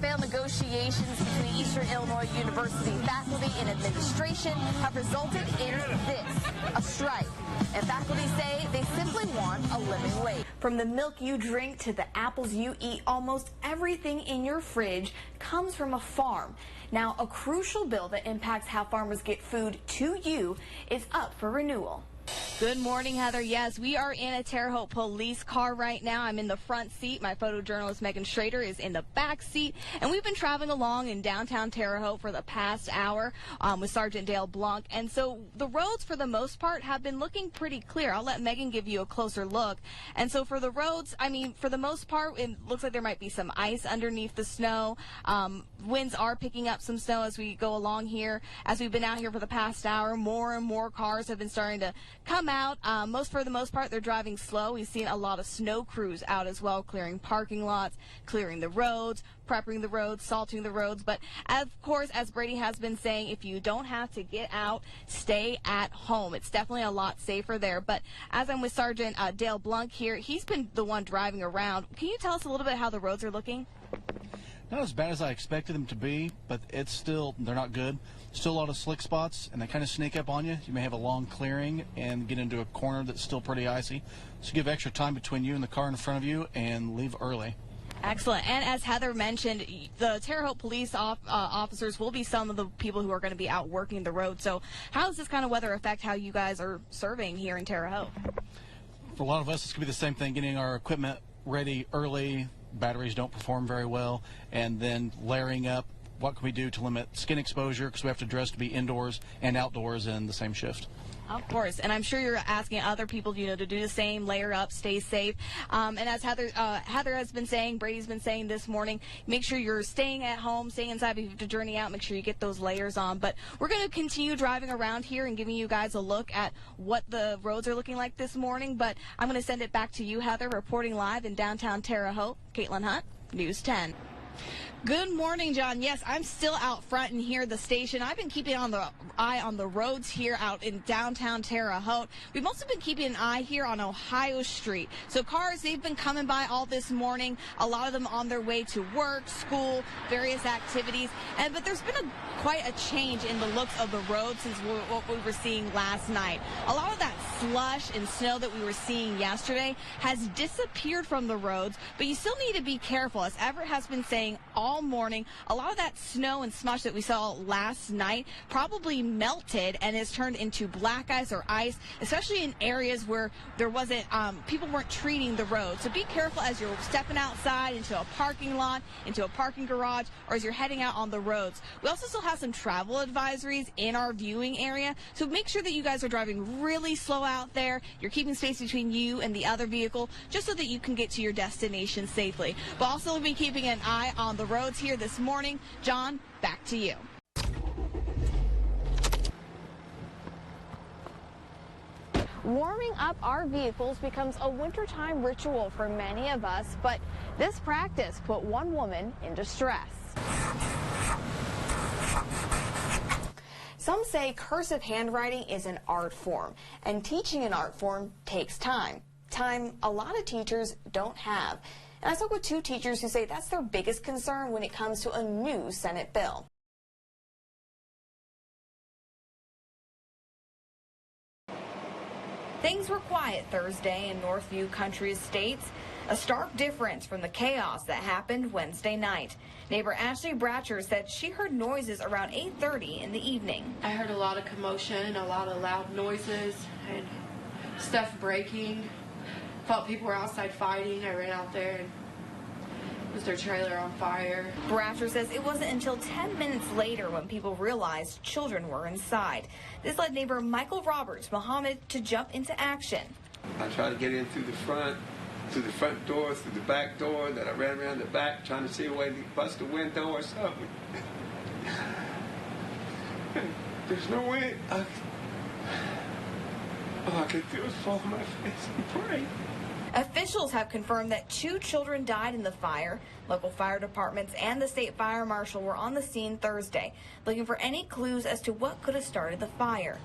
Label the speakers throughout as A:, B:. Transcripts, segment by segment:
A: failed negotiations between Eastern Illinois University faculty and administration have resulted in this, a strike. And faculty say they simply want a living wage. From the milk you drink to the apples you eat, almost everything in your fridge comes from a farm. Now, a crucial bill that impacts how farmers get food to you is up for renewal. Good morning, Heather. Yes, we are in a Terre Haute police car right now. I'm in the front seat. My photojournalist Megan Schrader is in the back seat. And we've been traveling along in downtown Terre Haute for the past hour with Sergeant Dale Blanc. And so the roads, for the most part, have been looking pretty clear. I'll let Megan give you a closer look. And so for the roads, I mean, for the most part, it looks like there might be some ice underneath the snow. Winds are picking up some snow as we go along here. As we've been out here for the past hour, more and more cars have been starting to come out. For the most part, they're driving slow. We've seen a lot of snow crews out as well, clearing parking lots, clearing the roads, prepping the roads, salting the roads. But of course, as Brady has been saying, if you don't have to get out, stay at home. It's definitely a lot safer there. But as I'm with Sergeant Dale Blanc here, he's been the one driving around. Can you tell us a little bit how the roads are looking?
B: Not as bad as I expected them to be, but it's still, they're not good. Still a lot of slick spots, and they kind of sneak up on you. You may have a long clearing and get into a corner that's still pretty icy. So give extra time between you and the car in front of you and leave early.
A: Excellent. And as Heather mentioned, the Terre Haute police officers will be some of the people who are going to be out working the road. So how does this kind of weather affect how you guys are serving here in Terre Haute?
B: For a lot of us, it's going to be the same thing, getting our equipment ready early. Batteries don't perform very well, and then layering up what can we do to limit skin exposure, because we have to dress to be indoors and outdoors in the same shift. Of course, and I'm sure you're asking other people, to do the same, layer up, stay safe. And as Heather has been saying, Brady's been saying this morning, make sure you're staying at home, staying inside. If you have to journey out, make sure you get those layers on. But we're going to continue driving around here and giving you guys a look at what the roads are looking like this morning. But I'm going to send it back to you, Heather, reporting live in downtown Terre Haute. Caitlin Hunt, News 10. Good morning, John. Yes, I'm still out front and here at the station. I've been keeping an eye on the roads here out in downtown Terre Haute. We've also been keeping an eye here on Ohio Street. So cars, they've been coming by all this morning, a lot of them on their way to work, school, various activities. But there's been quite a change in the looks of the road since what we were seeing last night. A lot of that slush and snow that we were seeing yesterday has disappeared from the roads, but you still need to be careful. As Everett has been saying all morning, a lot of that snow and slush that we saw last night probably melted and has turned into black ice or ice, especially in areas where there wasn't, people weren't treating the road. So be careful as you're stepping outside into a parking lot, into a parking garage, or as you're heading out on the roads. We also still have some travel advisories in our viewing area, so make sure that you guys are driving really slow out there. You're keeping space between you and the other vehicle just so that you can get to your destination safely. But also be keeping an eye on the roads here this morning. John, back to you. Warming up our vehicles becomes a wintertime ritual for many of us, but this practice put one woman in distress. Some say cursive handwriting is an art form, and teaching an art form takes time. Time a lot of teachers don't have. And I spoke with two teachers who say that's their biggest concern when it comes to a new Senate bill. Things were quiet Thursday in Northview Country Estates, a stark difference from the chaos that happened Wednesday night. Neighbor Ashley Bratcher said she heard noises around 8:30 in the evening.
C: I heard a lot of commotion, a lot of loud noises, and stuff breaking. Felt people were outside fighting. I ran out there and it was their trailer on fire.
A: Bratcher says it wasn't until 10 minutes later when people realized children were inside. This led neighbor Michael Roberts Muhammad to jump into action.
D: I tried to get in through the front door, through the back door, that I ran around the back trying to see a way to bust a window or something. There's no way all I could do was fall on my face and pray.
A: Officials have confirmed that 2 children died in the fire. Local fire departments and the state fire marshal were on the scene Thursday, looking for any clues as to what could have started the fire.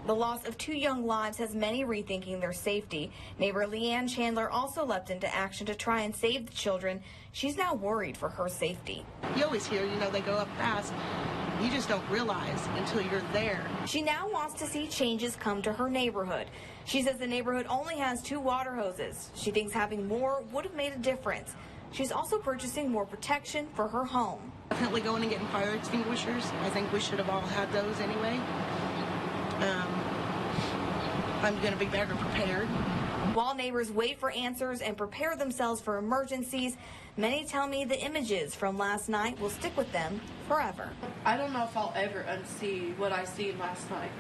A: The loss of 2 young lives has many rethinking their safety. Neighbor Leanne Chandler also leapt into action to try and save the children. She's now worried for her safety.
E: You always hear, they go up fast. You just don't realize until you're there.
A: She now wants to see changes come to her neighborhood. She says the neighborhood only has 2 water hoses. She thinks having more would have made a difference. She's also purchasing more protection for her home.
E: Definitely going and getting fire extinguishers. I think we should have all had those anyway. I'm going to be better prepared.
A: While neighbors wait for answers and prepare themselves for emergencies, many tell me the images from last night will stick with them forever.
C: I don't know if I'll ever unsee what I seen last night.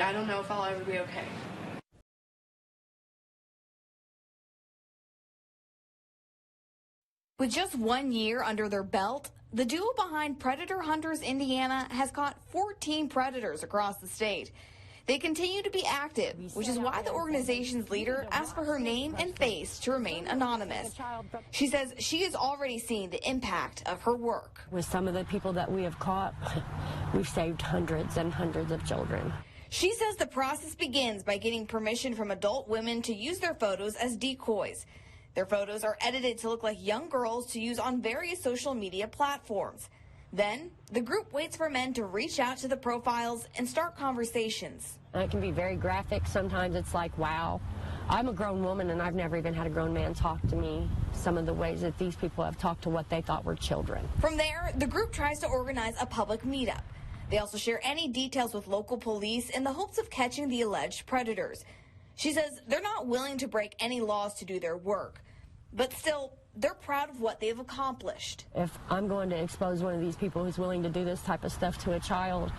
C: I don't know if I'll ever be okay.
A: With just 1 year under their belt, the duo behind Predator Hunters Indiana has caught 14 predators across the state. They continue to be active, which is why the organization's leader asked for her name and face to remain anonymous. She says she has already seen the impact of her work.
F: With some of the people that we have caught, we've saved hundreds and hundreds of children.
A: She says the process begins by getting permission from adult women to use their photos as decoys. Their photos are edited to look like young girls to use on various social media platforms. Then, the group waits for men to reach out to the profiles and start conversations.
F: It can be very graphic. Sometimes it's like, wow, I'm a grown woman and I've never even had a grown man talk to me. Some of the ways that these people have talked to what they thought were children.
A: From there, the group tries to organize a public meetup. They also share any details with local police in the hopes of catching the alleged predators. She says they're not willing to break any laws to do their work, but still, they're proud of what they've accomplished.
F: If I'm going to expose one of these people who's willing to do this type of stuff to a child,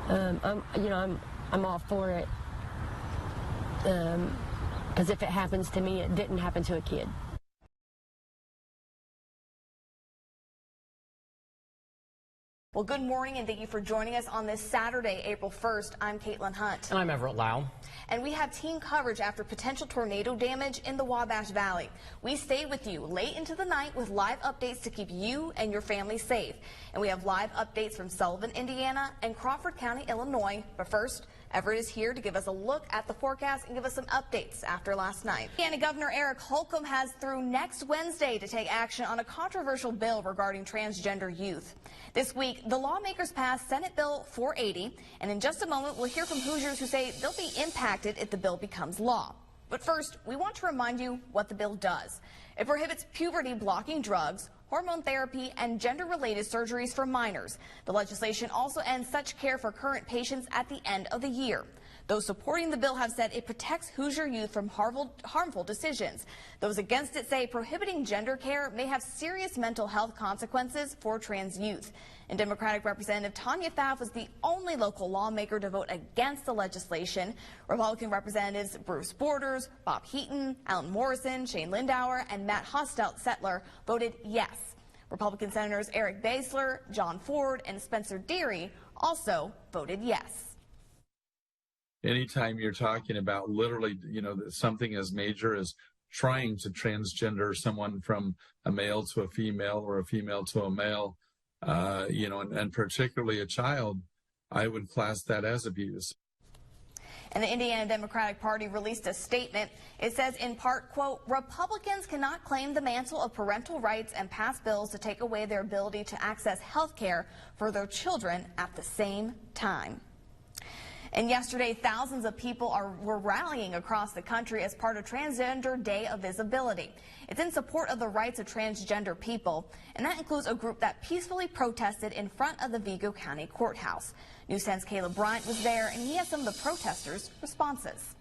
F: I'm all for it. Because if it happens to me, it didn't happen to a kid.
A: Well, good morning, and thank you for joining us on this Saturday, April 1st. I'm Caitlin Hunt.
G: And I'm Everett Lau.
A: And we have team coverage after potential tornado damage in the Wabash Valley. We stay with you late into the night with live updates to keep you and your family safe. And we have live updates from Sullivan, Indiana and Crawford County, Illinois. But first, Everett is here to give us a look at the forecast and give us some updates after last night. Indiana Governor Eric Holcomb has through next Wednesday to take action on a controversial bill regarding transgender youth. This week, the lawmakers passed Senate Bill 480, and in just a moment, we'll hear from Hoosiers who say they'll be impacted if the bill becomes law. But first, we want to remind you what the bill does. It prohibits puberty-blocking drugs, hormone therapy, and gender-related surgeries for minors. The legislation also ends such care for current patients at the end of the year. Those supporting the bill have said it protects Hoosier youth from harmful decisions. Those against it say prohibiting gender care may have serious mental health consequences for trans youth. And Democratic Representative Tanya Pfaff was the only local lawmaker to vote against the legislation. Republican Representatives Bruce Borders, Bob Heaton, Alan Morrison, Shane Lindauer, and Matt Hostelt-Settler voted yes. Republican Senators Eric Basler, John Ford, and Spencer Deary also voted yes.
H: Anytime you're talking about literally, something as major as trying to transgender someone from a male to a female or a female to a male, and particularly a child, I would class that as abuse.
A: And the Indiana Democratic Party released a statement. It says in part, quote, Republicans cannot claim the mantle of parental rights and pass bills to take away their ability to access health care for their children at the same time. And yesterday, thousands of people were rallying across the country as part of Transgender Day of Visibility. It's in support of the rights of transgender people, and that includes a group that peacefully protested in front of the Vigo County Courthouse. News 10's Caleb Bryant was there, and he has some of the protesters' responses.